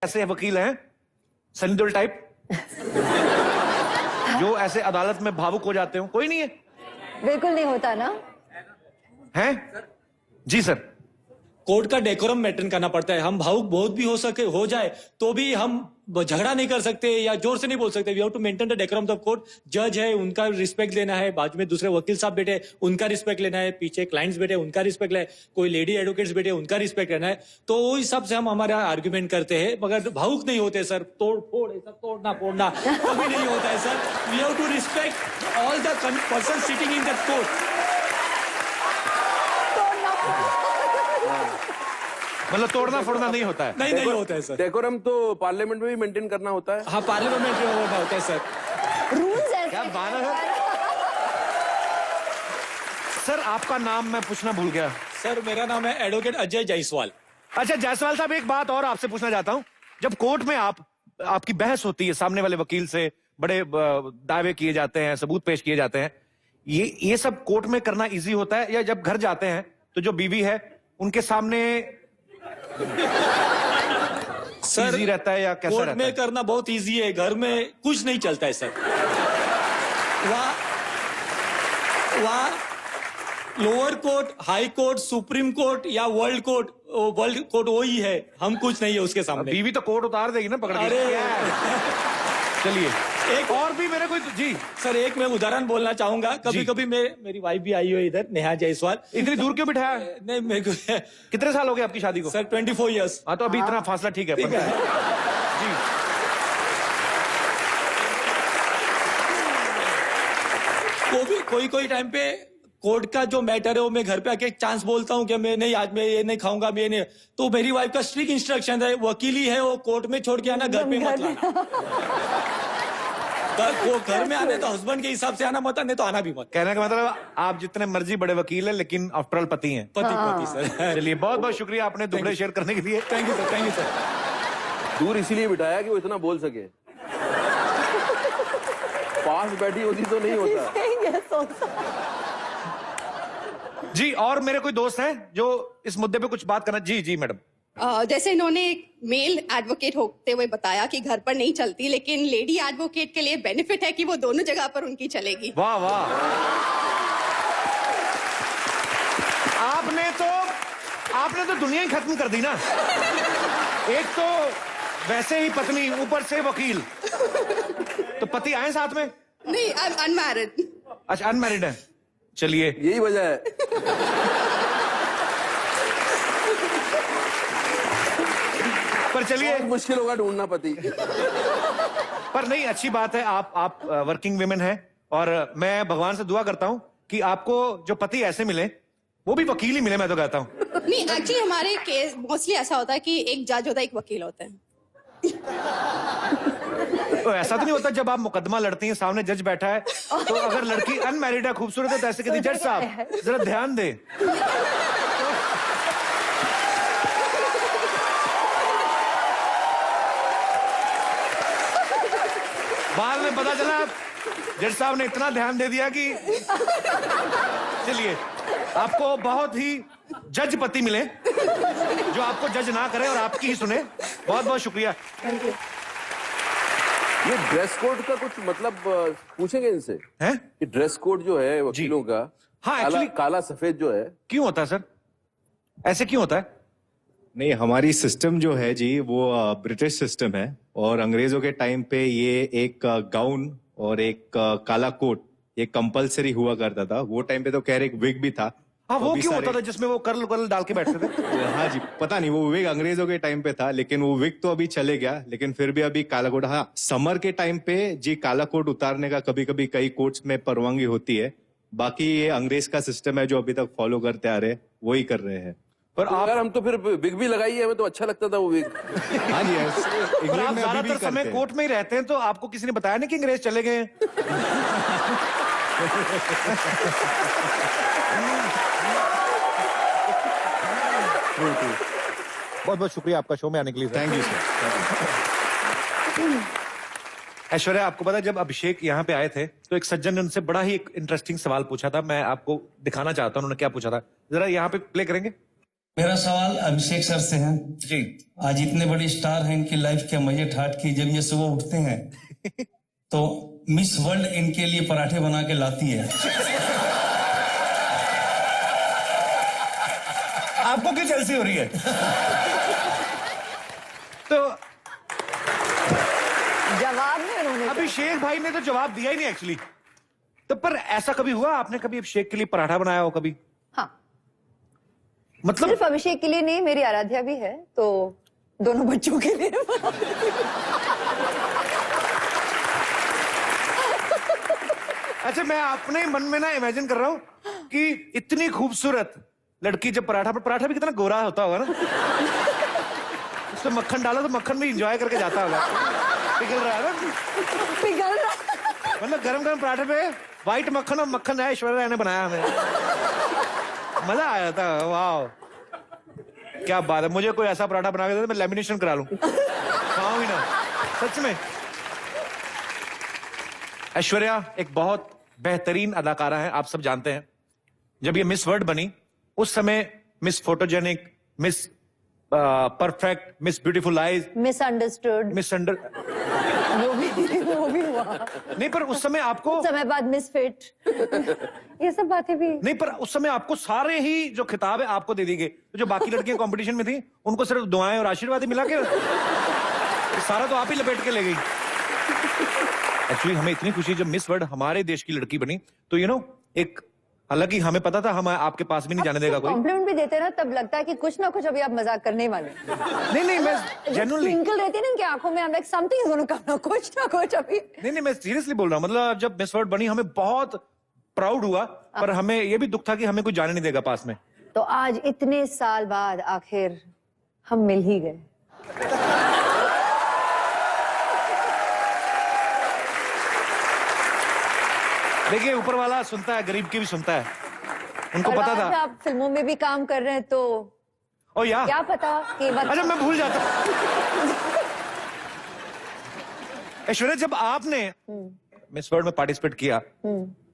ऐसे वकील हैं सनी देओल टाइप जो ऐसे अदालत में भावुक हो जाते हो? कोई नहीं है? बिल्कुल नहीं होता ना। हैं? जी सर। कोर्ट का डेकोरम मेंटेन करना पड़ता है। हम भावुक बहुत भी हो जाए तो भी हम झगड़ा नहीं कर सकते या जोर से नहीं बोल सकते। We have to maintain the decorum of court. जज है, उनका रिस्पेक्ट लेना है, बाजू में दूसरे वकील साहब बैठे, उनका रिस्पेक्ट लेना है, पीछे क्लाइंट्स बैठे, उनका रिस्पेक्ट लेना है, कोई लेडी एडवोकेट्स बैठे, उनका रिस्पेक्ट लेना है। तो वही सब से हम हमारा आर्ग्यूमेंट करते हैं, मगर भावुक नहीं होते सर। तोड़ फोड़, ऐसा तोड़ना फोड़ना कभी नहीं होता है sir. We have to respect all the person sitting in that court. मतलब तोड़ना फोड़ना नहीं होता है? नहीं होता है सर। डेकोरम तो पार्लियामेंट में भी मेंटेन करना होता है। हाँ, पार्लियामेंट में होता है सर। रूल्स क्या बात है सर। आपका नाम मैं पूछना भूल गया। सर मेरा नाम है एडवोकेट अजय जायसवाल। अच्छा जायसवाल साहब, एक बात और आपसे पूछना चाहता हूं। जब कोर्ट में आपकी बहस होती है सामने वाले वकील से, बड़े दावे किए जाते हैं, सबूत पेश किए जाते हैं, ये सब कोर्ट में करना इजी होता है, या जब घर जाते हैं तो जो बीवी है उनके सामने सर इजी रहता है या कैसा कोर्ट रहता में है? करना बहुत इजी है, घर में कुछ नहीं चलता है सर। वहाँ lower court, high court, supreme court या वर्ल्ड कोर्ट वही है। हम कुछ नहीं है उसके सामने। बीवी तो कोर्ट उतार देगी ना पकड़ के। अरे चलिए एक और भी मेरे कोई जी सर, एक मैं उदाहरण बोलना चाहूंगा। कभी कभी मेरी वाइफ भी आई हुई है इधर, नेहा जायसवाल। इतनी दूर क्यों बिठाया? नहीं, मेरे को कितने साल हो गए आपकी शादी को? Sir 24 years. हाँ तो अभी इतना फासला ठीक है। जी कोई टाइम पे कोर्ट का जो मैटर है वो मैं घर पे आके एक चांस बोलता हूँ कि मैं नहीं, आज मैं ये नहीं खाऊंगा, मैं ये नहीं। तो मेरी वाइफ का स्ट्रिक्ट इंस्ट्रक्शन है, वकील ही है वो, कोर्ट में छोड़ के आना, घर पे मत लाना। वो घर में आने तो हस्बैंड के हिसाब से आना मत, नहीं तो आना भी मत। कहने का मतलब आप जितने मर्जी बड़े वकील हैं लेकिन आफ्टर ऑल पति हैं। पति सर। चलिए बहुत बहुत शुक्रिया आपने दुबड़े शेयर करने के लिए। Thank you sir. दूर इसीलिए बिठाया कि वो इतना बोल सके। पास बैठी होती तो नहीं होता। जी और मेरे कोई दोस्त हैं जो इस मुद्दे पे कुछ बात करना? जी मैडम। जैसे इन्होंने एक मेल एडवोकेट होते हुए बताया कि घर पर नहीं चलती, लेकिन लेडी एडवोकेट के लिए बेनिफिट है कि वो दोनों जगह पर उनकी चलेगी। वाह वाह, आपने तो दुनिया ही खत्म कर दी ना। एक तो वैसे ही पत्नी, ऊपर से वकील। तो पति आए साथ में? नहीं, आई एम अनमैरिड। अच्छा अनमैरिड है। चलिए यही वजह है। पर चलिए मुश्किल होगा ढूंढना पति। पर नहीं, अच्छी बात है, आप वर्किंग विमेन हैं और मैं भगवान से दुआ करता हूं कि आपको जो पति ऐसे मिले वो भी वकील ही मिले। मैं तो कहता हूं नहीं, एक्चुअली हमारे केस मोस्टली ऐसा होता है कि एक जज होता है, एक वकील होता है। तो ऐसा तो नहीं होता जब आप मुकदमा लड़ती हैं, सामने जज बैठा है, तो अगर लड़की अनमैरिड है, खूबसूरत है, तो ऐसे कहती जज साहब जरा ध्यान दे। बाद में पता चला जज साहब ने इतना ध्यान दे दिया कि चलिए आपको बहुत ही जज पति मिले जो आपको जज ना करे और आपकी ही सुने। बहुत बहुत शुक्रिया। ये ड्रेस कोड का कुछ मतलब पूछेंगे इनसे हैं? कि ड्रेस कोड जो है वकीलों का, हाँ, काला सफेद जो है, क्यों होता है सर? ऐसे क्यों होता है? नहीं, हमारी सिस्टम जो है जी वो ब्रिटिश सिस्टम है और अंग्रेजों के टाइम पे ये एक गाउन और एक काला कोट ये कंपलसरी हुआ करता था। वो टाइम पे तो खैर एक विग भी था। हाँ, वो क्यों होता था जिसमें वो कर्ल डाल के बैठते थे? हाँ जी, पता नहीं, वो विग अंग्रेजों के टाइम पे था, लेकिन वो विग तो अभी चले गया, लेकिन फिर भी अभी काला कोट। हाँ, समर के टाइम पे जी काला कोट उतारने का कभी कभी कई कोर्ट्स में परवानगी होती है। बाकी ये अंग्रेज का सिस्टम है जो अभी तक फॉलो करते आ रहे, वही कर रहे हैं। पर आप हम तो फिर विग भी लगाई है, हमें तो अच्छा लगता था वो विग। हाँ जी, पर आप ज्यादातर समय कोर्ट में ही रहते हैं, तो आपको किसी ने बताया नहीं कि अंग्रेज चले गए हैं? बहुत बहुत शुक्रिया आपका शो में आने के लिए। Thank you sir. ऐश्वर्या, आपको पता है जब अभिषेक यहाँ पे आए थे तो एक सज्जन ने उनसे बड़ा ही एक इंटरेस्टिंग सवाल पूछा था। मैं आपको दिखाना चाहता हूँ उन्होंने क्या पूछा था, जरा यहाँ पे प्ले करेंगे। मेरा सवाल अभिषेक सर से है। जी। आज इतने बड़ी स्टार हैं, इनकी लाइफ के मजे ठाट की, जब ये सुबह उठते हैं तो मिस वर्ल्ड इनके लिए पराठे बना के लाती है। आपको क्यों जलसी हो रही है? तो जवाब में उन्होंने अभिषेक भाई ने तो जवाब दिया ही नहीं एक्चुअली। तो पर ऐसा कभी हुआ आपने कभी अभिषेक के लिए पराठा बनाया हो कभी? हाँ, मतलब सिर्फ अभिषेक के लिए नहीं, मेरी आराध्या भी है तो दोनों बच्चों के लिए। अच्छा, मैं अपने मन में ना इमेजिन कर रहा हूं कि इतनी खूबसूरत लड़की जब पराठा भी कितना गोरा होता होगा ना, उसमें मक्खन डालो तो मक्खन भी एंजॉय करके जाता होगा, पिघल रहा है ना, पिघल रहा। मतलब गरम गरम पराठे पे व्हाइट मक्खन और मक्खन है ऐश्वर्या राय ने बनाया हमें, मजा आया था। वाह क्या बात है, मुझे कोई ऐसा पराठा बना के दे तो मैं लेमिनेशन करा लूं, खाऊंगी ना सच में। ऐश्वर्या एक बहुत बेहतरीन अदाकारा है, आप सब जानते हैं। जब ये मिस वर्ल्ड बनी उस समय miss photogenic, miss perfect, miss beautiful eyes, misunderstood, miss under, वो भी हुआ। नहीं पर उस समय आपको, समय बाद मिसफिट, ये सब बातें भी। नहीं पर उस समय आपको सारे ही जो खिताब है आपको दे दी गई। तो जो बाकी लड़कियां कंपटीशन में थी उनको सिर्फ दुआएं और आशीर्वाद ही मिला के सारा तो आप ही लपेट के ले गई। एक्चुअली हमें इतनी खुशी जब मिस वर्ल्ड हमारे देश की लड़की बनी तो यू नो एक, हालांकि हमें पता था हम आपके पास भी नहीं जाने देगा कोई। कॉम्प्लीमेंट भी देते ना तब लगता है कि कुछ ना कुछ अभी आप मजाक करने वाले। नहीं मैं जेन्युइनली, ट्विंकल रहती है ना इनकी आंखों में, like something is gonna come, कुछ ना कुछ अभी। नहीं मैं सीरियसली बोल रहा हूँ। मतलब जब मिस वर्ल्ड बनी हमें बहुत प्राउड हुआ, पर हमें ये भी दुख था कि हमें कोई जाने नहीं देगा पास में। तो आज इतने साल बाद आखिर हम मिल ही गए। देखिए ऊपर वाला सुनता है, गरीब की भी सुनता है, उनको और पता आज था। आप फिल्मों में भी काम कर रहे हैं तो ओ या क्या पता कि अच्छा मैं भूल जाता। ऐश्वर्या जब आपने मिस वर्ल्ड में पार्टिसिपेट किया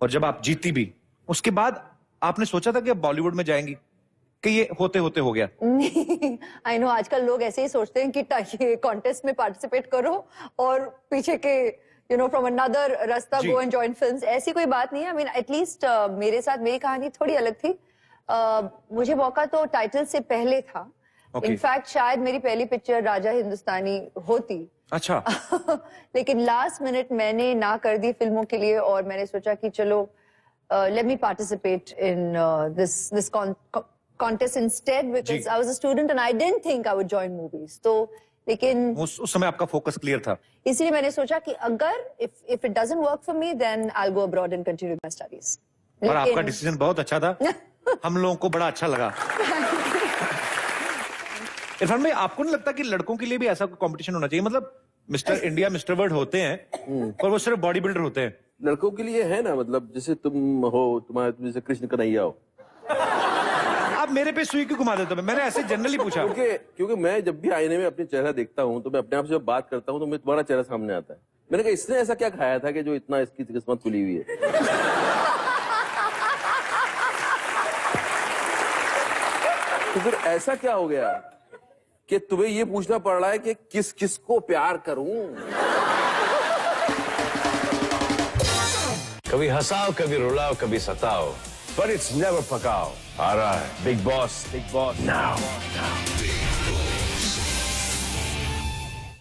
और जब आप जीती भी, उसके बाद आपने सोचा था कि अब बॉलीवुड में जाएंगी कि ये होते होते हो गया? नहीं, आई नो आजकल लोग ऐसे ही सोचते हैं कि कॉन्टेस्ट में पार्टिसिपेट करो और पीछे के फ्रॉम अनदर रास्ता गो एंड जॉइन फिल्म्स। ऐसी कोई बात नहीं है। आई मीन एटलीस्ट मेरे साथ मेरी कहानी थोड़ी अलग थी। मुझे मौका तो टाइटल से पहले था। इनफैक्ट शायद मेरी पहली पिक्चर राजा हिंदुस्तानी होती। अच्छा। लेकिन लास्ट मिनट मैंने ना कर दी फिल्मों के लिए और मैंने सोचा कि चलो let me participate in this contest instead because I was a student and I didn't think I would join movies. तो लेकिन उस समय आपका फोकस क्लियर था, इसलिए मैंने सोचा कि अगर if it doesn't work for me then I will go abroad and continue my studies. और आपका डिसीजन बहुत अच्छा था। हम लोगों को बड़ा अच्छा लगा। इरफान भाई आपको नहीं लगता कि लड़कों के लिए भी ऐसा कंपटीशन होना चाहिए? मतलब मिस्टर इंडिया, मिस्टर वर्ल्ड होते हैं और वो सिर्फ बॉडी बिल्डर होते हैं। लड़कों के लिए है ना, मतलब जैसे तुम हो, तुम जैसे कृष्ण कन्हैया हो। आप मेरे पे सुई क्यों घुमा देते हो? मैंने ऐसे जनरली पूछा। क्योंकि मैं जब भी आईने में अपने चेहरा देखता हूँ तो मैं अपने आप से जब बात करता हूँ तो मैं तुम्हारा चेहरा सामने आता है। मैंने कहा इसने ऐसा क्या खाया था कि जो इतना इसकी किस्मत खुली हुई है। तो फिर ऐसा क्या हो गया कि तुम्हें ये पूछना पड़ रहा है कि किस किस को प्यार करूं? कभी हंसाओ, कभी रुलाओ, कभी सताओ, पर इट्स नेवर पकाओ। आ रहा है बिग बॉस नाउ।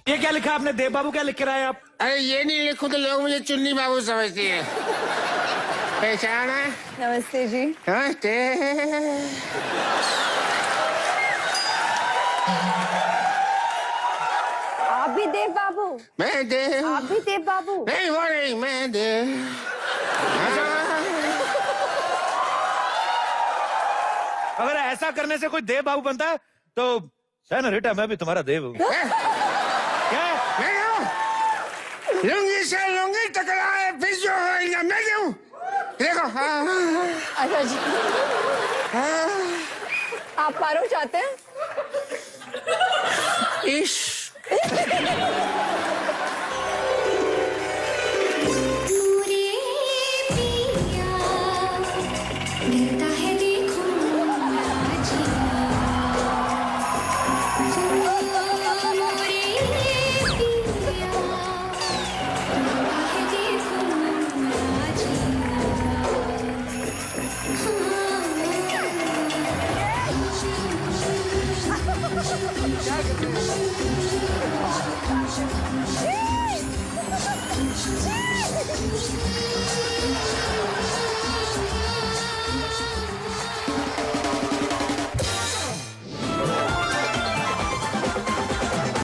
ये क्या लिखा आपने? देव बाबू क्या लिख के आए आप? अरे ये नहीं लिखूं तो लोग मुझे चुन्नी बाबू समझती है। पहचाना? नमस्ते जी। नमस्ते। आप भी देव बाबू? मैं देव। आप भी देव बाबू? नहीं वो नहीं, मैं देव। अगर ऐसा करने से कोई देव बाबू बनता है तो सेनोरिटा मैं भी तुम्हारा देव हूँ। क्या? मैं हूँ लुंगी से लुंगी टकराए फिर जो होएगा मैं दूं। देखो। अच्छा जी। आप पारो चाहते हैं? इश्क